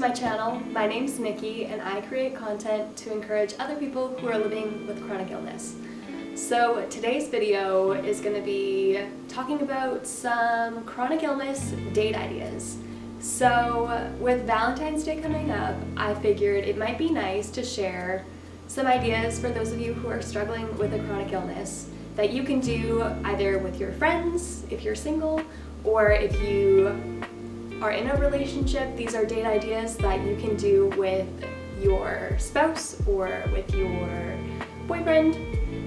my channel. My name's Nikki and I create content to encourage other people who are living with chronic illness. So today's video is going to be talking about some chronic illness date ideas. So with Valentine's Day coming up, I figured it might be nice to share some ideas for those of you who are struggling with a chronic illness that you can do either with your friends if you're single, or if you are in a relationship. These are date ideas that you can do with your spouse or with your boyfriend.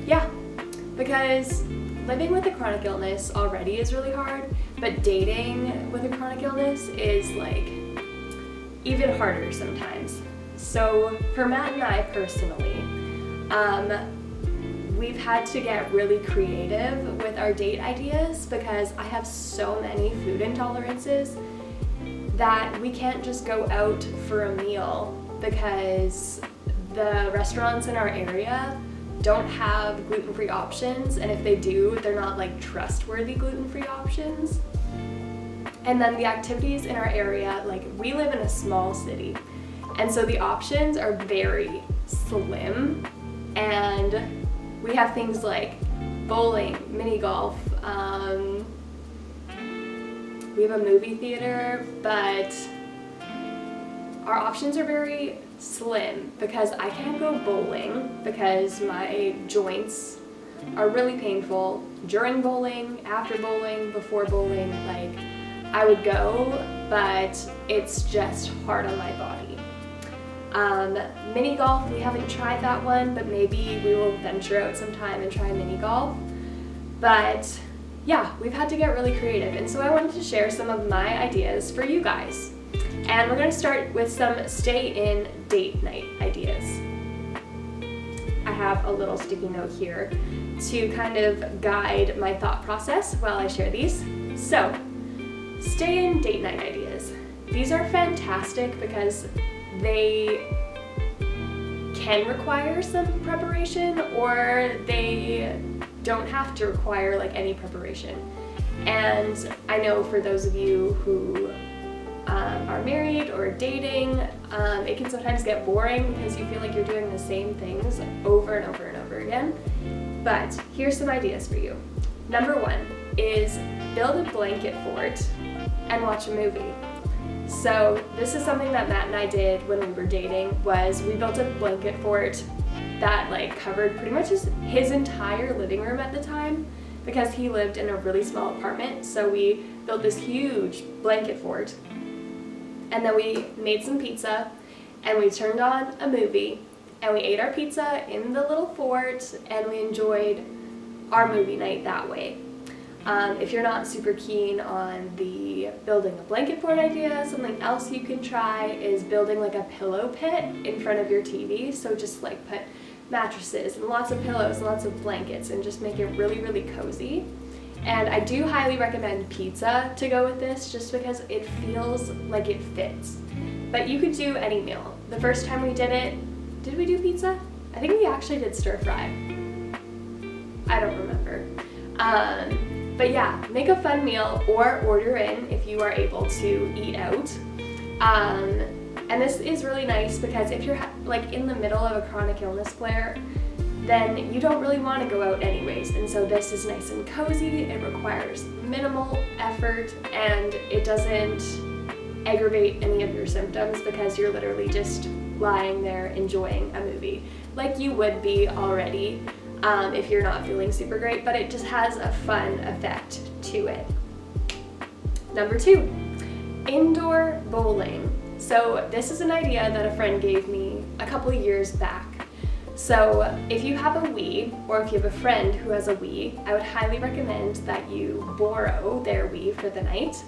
Yeah, because living with a chronic illness already is really hard, but dating with a chronic illness is like even harder sometimes. So for Matt and I personally, we've had to get really creative with our date ideas because I have so many food intolerances that we can't just go out for a meal because the restaurants in our area don't have gluten-free options, and if they do, they're not like trustworthy gluten-free options. And then the activities in our area, like we live in a small city, and so the options are very slim, and we have things like bowling, mini golf, we have a movie theater, but our options are very slim because I can't go bowling because my joints are really painful. During bowling, after bowling, before bowling, like I would go, but it's just hard on my body. Mini golf, we haven't tried that one, but maybe we will venture out sometime and try mini golf. But yeah, we've had to get really creative, and so I wanted to share some of my ideas for you guys. And we're going to start with some stay-in date night ideas. I have a little sticky note here to kind of guide my thought process while I share these. So, stay-in date night ideas. These are fantastic because they can require some preparation, or they don't have to require like any preparation. And I know for those of you who are married or dating, it can sometimes get boring because you feel like you're doing the same things over and over and over again. But here's some ideas for you. Number one is build a blanket fort and watch a movie. So this is something that Matt and I did when we were dating, was we built a blanket fort that like covered pretty much his entire living room at the time, because he lived in a really small apartment. So we built this huge blanket fort, and then we made some pizza and we turned on a movie and we ate our pizza in the little fort and we enjoyed our movie night that way. If you're not super keen on the building a blanket fort idea, something else you can try is building like a pillow pit in front of your TV. So just like put mattresses and lots of pillows and lots of blankets and just make it really, really cozy. And I do highly recommend pizza to go with this just because it feels like it fits. But you could do any meal. The first time we did it, did we do pizza? I think we actually did stir fry. I don't remember. But yeah, make a fun meal or order in if you are able to eat out. And this is really nice because if you're like in the middle of a chronic illness flare, then you don't really want to go out anyways. And so this is nice and cozy, it requires minimal effort, and it doesn't aggravate any of your symptoms because you're literally just lying there enjoying a movie like you would be already if you're not feeling super great, but it just has a fun effect to it. Number two, indoor bowling. So this is an idea that a friend gave me a couple of years back. So if you have a Wii, or if you have a friend who has a Wii, I would highly recommend that you borrow their Wii for the night.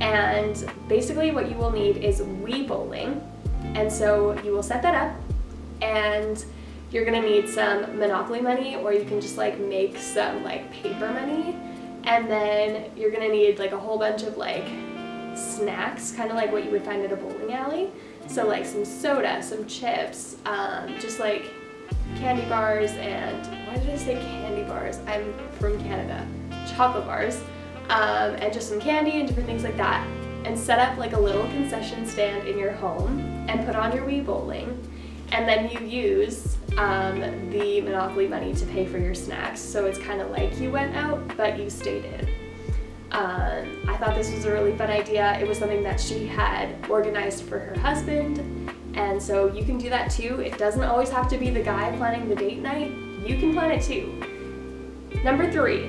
And basically what you will need is Wii bowling. And so you will set that up, and you're gonna need some Monopoly money, or you can just like make some like paper money. And then you're gonna need like a whole bunch of like snacks, kind of like what you would find at a bowling alley. So like some soda, some chips, just like candy bars, and why did I say candy bars? I'm from Canada. Chocolate bars, and just some candy and different things like that. And set up like a little concession stand in your home and put on your Wii Bowling, and then you use the Monopoly money to pay for your snacks. So it's kind of like you went out, but you stayed in. I thought this was a really fun idea. It was something that she had organized for her husband, and so you can do that too. It doesn't always have to be the guy planning the date night. You can plan it too. Number 3,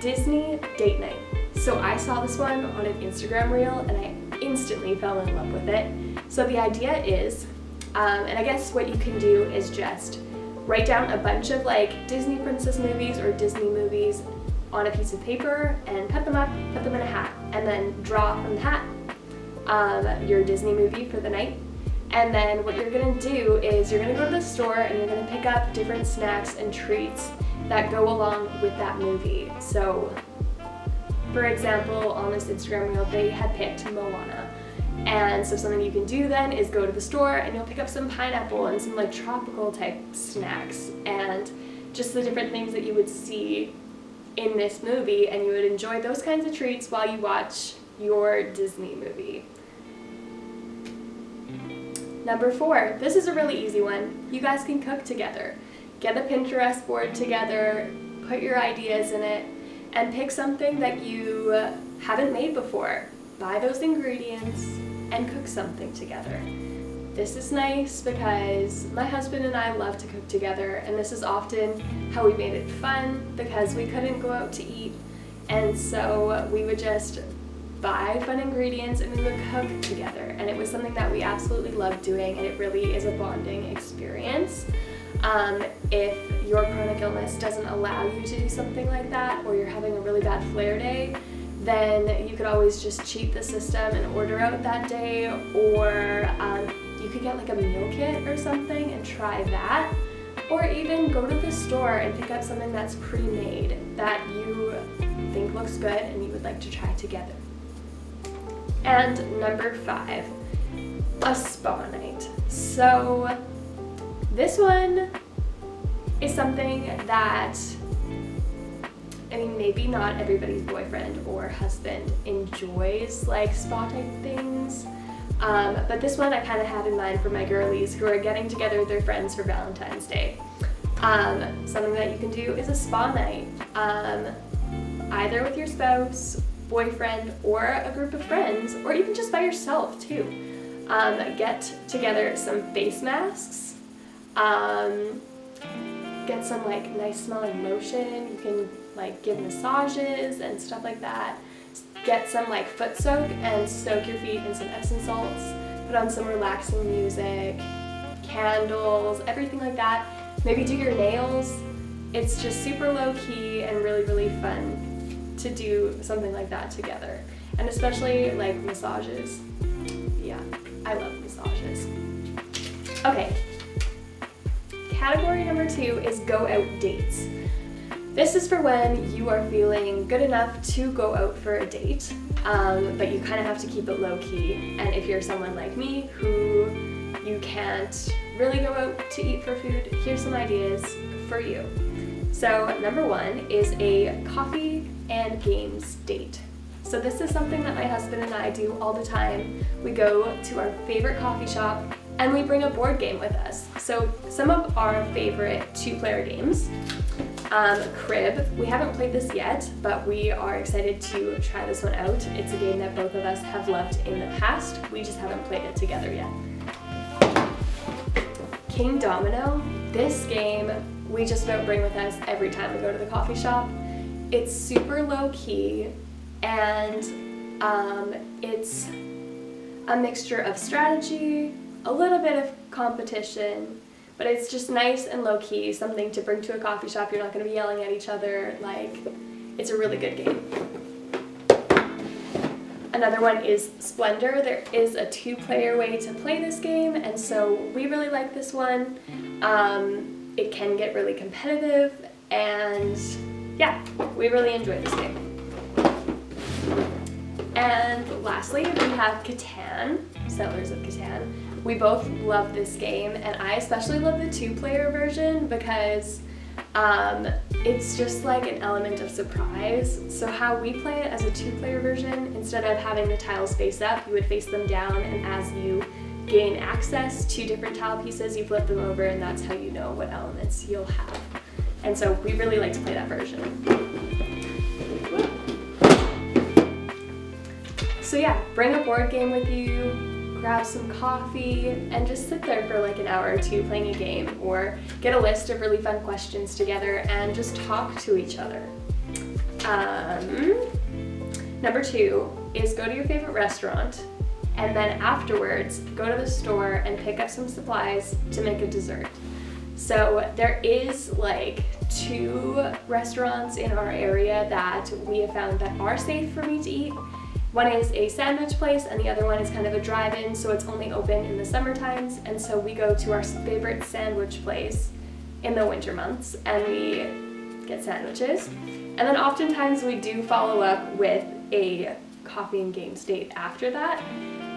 Disney date night. So I saw this one on an Instagram reel and I instantly fell in love with it. So the idea is, and I guess what you can do is just write down a bunch of like Disney princess movies or Disney movies on a piece of paper and cut them up, put them in a hat, and then draw from the hat your Disney movie for the night. And then what you're gonna do is you're gonna go to the store and you're gonna pick up different snacks and treats that go along with that movie. So, for example, on this Instagram reel, they had picked Moana. And so something you can do then is go to the store and you'll pick up some pineapple and some like tropical type snacks and just the different things that you would see in this movie, and you would enjoy those kinds of treats while you watch your Disney movie. Number 4, this is a really easy one. You guys can cook together. Get a Pinterest board together, put your ideas in it, and pick something that you haven't made before. Buy those ingredients and cook something together. This is nice because my husband and I love to cook together, and this is often how we made it fun because we couldn't go out to eat, and so we would just buy fun ingredients and we would cook together, and it was something that we absolutely loved doing, and it really is a bonding experience. If your chronic illness doesn't allow you to do something like that, or you're having a really bad flare day, then you could always just cheat the system and order out that day, or you could get like a meal kit or something and try that, or even go to the store and pick up something that's pre-made that you think looks good and you would like to try together. And number 5, a spa night. So this one is something that, I mean, maybe not everybody's boyfriend or husband enjoys like spa type things, but this one I kind of had in mind for my girlies who are getting together with their friends for Valentine's Day. Something that you can do is a spa night, either with your spouse, boyfriend, or a group of friends, or even just by yourself too. Get together some face masks, get some like nice smelling lotion. You can like give massages and stuff like that. Get some like foot soak and soak your feet in some Epsom salts. Put on some relaxing music, candles, everything like that. Maybe do your nails. It's just super low key and really, really fun to do something like that together. And especially like massages. Yeah, I love massages. Okay. Category number 2 is go out dates. This is for when you are feeling good enough to go out for a date, but you kind of have to keep it low key. And if you're someone like me who you can't really go out to eat for food, here's some ideas for you. So number 1 is a coffee and games date. So this is something that my husband and I do all the time. We go to our favorite coffee shop and we bring a board game with us. So some of our favorite 2-player games, Crib. We haven't played this yet, but we are excited to try this one out. It's a game that both of us have loved in the past. We just haven't played it together yet. King Domino. This game we just about bring with us every time we go to the coffee shop. It's super low key, and it's a mixture of strategy, a little bit of competition, but it's just nice and low key, something to bring to a coffee shop. You're not going to be yelling at each other. Like, it's a really good game. Another one is Splendor. There is a 2-player way to play this game, and so we really like this one. It can get really competitive, and yeah, we really enjoy this game. And lastly, we have Catan, Settlers of Catan. We both love this game, and I especially love the 2-player version because it's just like an element of surprise. So how we play it as a 2-player version, instead of having the tiles face up, you would face them down, and as you gain access to different tile pieces. You flip them over and that's how you know what elements you'll have. And so we really like to play that version. So yeah, bring a board game with you, grab some coffee, and just sit there for like an hour or two playing a game, or get a list of really fun questions together and just talk to each other. Number 2 is go to your favorite restaurant, and then afterwards go to the store and pick up some supplies to make a dessert. So there is like 2 restaurants in our area that we have found that are safe for me to eat. One is a sandwich place and the other one is kind of a drive-in, so it's only open in the summer times, and so we go to our favorite sandwich place in the winter months and we get sandwiches. And then oftentimes we do follow up with a coffee and games date after that,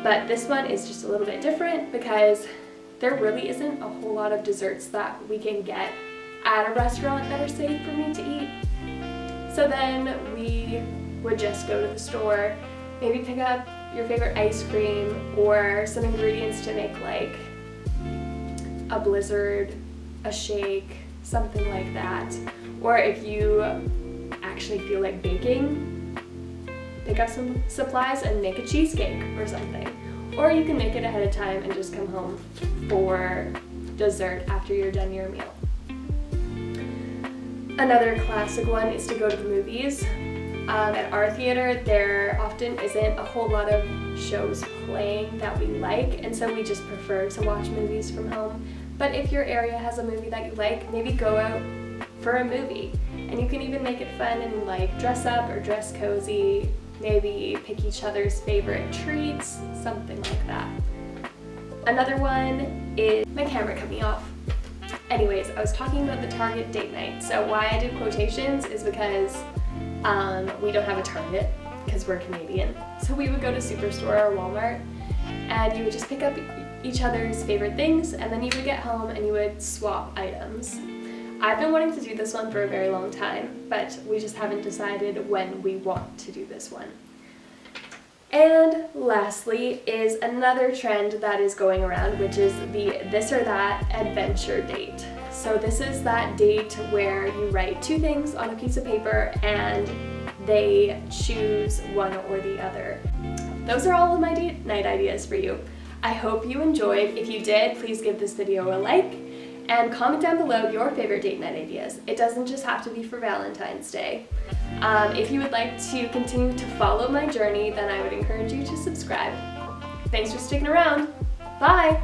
but this one is just a little bit different because there really isn't a whole lot of desserts that we can get at a restaurant that are safe for me to eat. So then we would just go to the store, maybe pick up your favorite ice cream or some ingredients to make like a blizzard, a shake, something like that. Or if you actually feel like baking, pick up some supplies and make a cheesecake or something. Or you can make it ahead of time and just come home for dessert after you're done your meal. Another classic one is to go to the movies. At our theater, there often isn't a whole lot of shows playing that we like, and so we just prefer to watch movies from home. But if your area has a movie that you like, maybe go out for a movie. And you can even make it fun and like dress up or dress cozy, maybe pick each other's favorite treats, something like that. Another one is my camera cut me off. Anyways, I was talking about the Target date night. So why I did quotations is because we don't have a Target because we're Canadian. So we would go to Superstore or Walmart and you would just pick up each other's favorite things, and then you would get home and you would swap items. I've been wanting to do this one for a very long time, but we just haven't decided when we want to do this one. And lastly is another trend that is going around, which is the this or that adventure date. So this is that date where you write 2 things on a piece of paper and they choose one or the other. Those are all of my date night ideas for you. I hope you enjoyed. If you did, please give this video a like and comment down below your favorite date night ideas. It doesn't just have to be for Valentine's Day. If you would like to continue to follow my journey, then I would encourage you to subscribe. Thanks for sticking around. Bye!